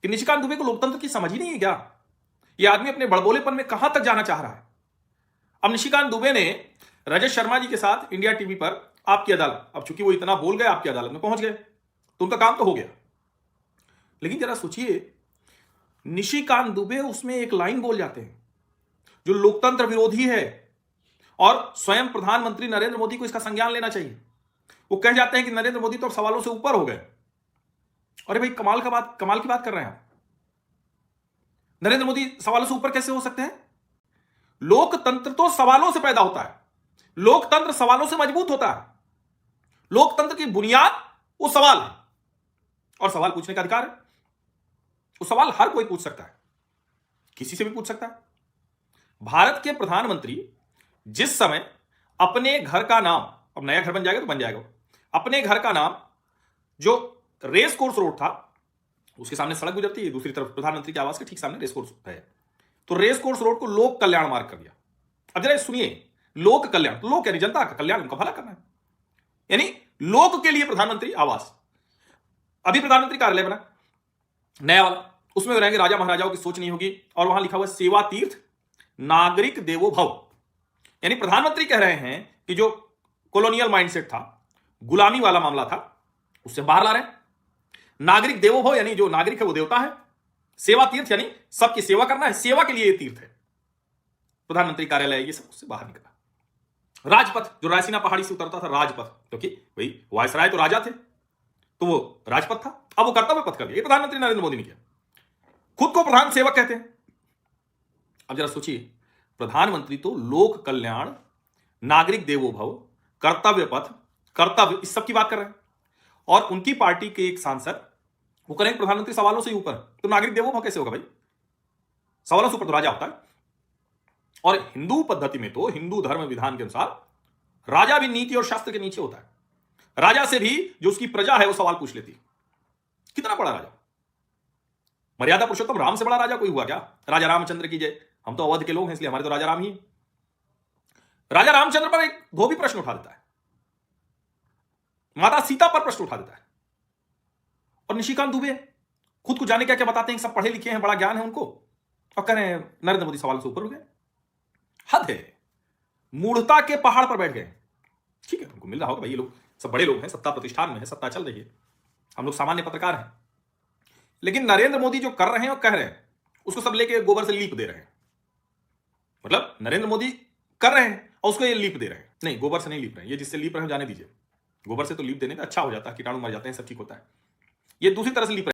कि निशिकांत दुबे को लोकतंत्र की समझ ही नहीं है क्या? ये आदमी अपने बड़बोलेपन में कहां तक जाना चाह रहा है? अब निशिकांत दुबे ने रजत शर्मा जी के साथ इंडिया टीवी पर आपकी अदालत, अब चूंकि वो इतना बोल गए आपकी अदालत में पहुंच गए तो उनका काम तो हो गया। लेकिन जरा सोचिए, निशिकांत दुबे उसमें एक लाइन बोल जाते हैं जो लोकतंत्र विरोधी है और स्वयं प्रधानमंत्री नरेंद्र मोदी को इसका संज्ञान लेना चाहिए। वो कह जाते हैं कि नरेंद्र मोदी तो अब सवालों से ऊपर हो गए। अरे भाई, कमाल की बात कर रहे हैं आप। नरेंद्र मोदी सवालों से ऊपर कैसे हो सकते हैं? लोकतंत्र तो सवालों से पैदा होता है, लोकतंत्र सवालों से मजबूत होता है। लोकतंत्र की बुनियाद वो सवाल है और सवाल पूछने का अधिकार है। वो सवाल हर कोई पूछ सकता है, किसी से भी पूछ सकता है। भारत के प्रधानमंत्री जिस समय अपने घर का नाम, अब नया घर बन जाएगा तो बन जाएगा, अपने घर का नाम जो रेस कोर्स रोड था, उसके सामने सड़क गुजरती है, दूसरी तरफ प्रधानमंत्री के आवास के ठीक सामने रेस कोर्स है, तो रेस कोर्स रोड को लोक कल्याण मार्ग कर दिया। अब जरा सुनिए, लोक कल्याण, तो लोक यानी जनता का कल्याण, उनका भला करना है, यानी लोक के लिए प्रधानमंत्री आवास। अभी प्रधानमंत्री कार्यालय बना नया वाला, उसमें रहेंगे राजा महाराजाओं की सोच नहीं होगी, और वहां लिखा हुआ सेवा तीर्थ नागरिक देवो भव। यानी प्रधानमंत्री कह रहे हैं कि जो कॉलोनियल माइंडसेट था, गुलामी वाला मामला था, उससे बाहर ला रहे हैं। नागरिक देवो भव यानी जो नागरिक है वो देवता है। सेवा तीर्थ यानी सबकी सेवा करना है, सेवा के लिए ये तीर्थ है। प्रधानमंत्री कार्यालय ये सब उससे बाहर निकला। राजपथ, जो रायसीना पहाड़ी से उतरता था राजपथ, क्योंकि भाई वायसराय तो राजा थे, तो वो राजपथ था, अब वो कर्तव्य पथ कर दिया। ये प्रधानमंत्री नरेंद्र मोदी ने किया। खुद को प्रधान सेवक कहते हैं। अब जरा सोचिए, प्रधानमंत्री तो लोक कल्याण, नागरिक देवो भव, कर्तव्य पथ, कर्तव्य, इस सब की बात कर रहे हैं। और उनकी पार्टी के एक सांसद वो करेंगे प्रधानमंत्री सवालों से ही ऊपर, तो नागरिक देवो भव कैसे होगा भाई? सवालों से ऊपर तो राजा होता है। और हिंदू पद्धति में तो, हिंदू धर्म विधान के अनुसार राजा भी नीति और शास्त्र के नीचे होता है। राजा से भी जो उसकी प्रजा है वो सवाल पूछ लेती है। कितना बड़ा राजा, मर्यादा पुरुषोत्तम राम से बड़ा राजा कोई हुआ क्या? राजा रामचंद्र की जय। हम तो अवध के लोग हैं, इसलिए हमारे तो राजा राम ही है। राजा रामचंद्र पर एक धोबी प्रश्न उठा देता है, माता सीता पर प्रश्न उठा देता है, और निशिकांत दुबे खुद को जाने क्या क्या बताते हैं, सब पढ़े लिखे हैं, बड़ा ज्ञान है उनको, और कह रहे हैं नरेंद्र मोदी सवालों से ऊपर हो गए। हद है, मूढ़ता के पहाड़ पर बैठ गए। ठीक है, उनको मिल रहा होगा भाई, ये लोग सब बड़े लोग हैं, सत्ता प्रतिष्ठान में है, सत्ता चल रही है, हम लोग सामान्य पत्रकार हैं। लेकिन नरेंद्र मोदी जो कर रहे हैं और कह रहे हैं, उसको सब लेके गोबर से लीप दे रहे हैं। मतलब नरेंद्र मोदी कर रहे हैं और उसको ये लीप दे रहे हैं। नहीं, गोबर से नहीं लीप रहे हैं, ये जिससे लीप रहे हैं जाने दीजिए। गोबर से तो लीप देने में अच्छा हो जाता है, कीटाणु मर जाते हैं, सब ठीक होता है। ये दूसरी तरह से लीप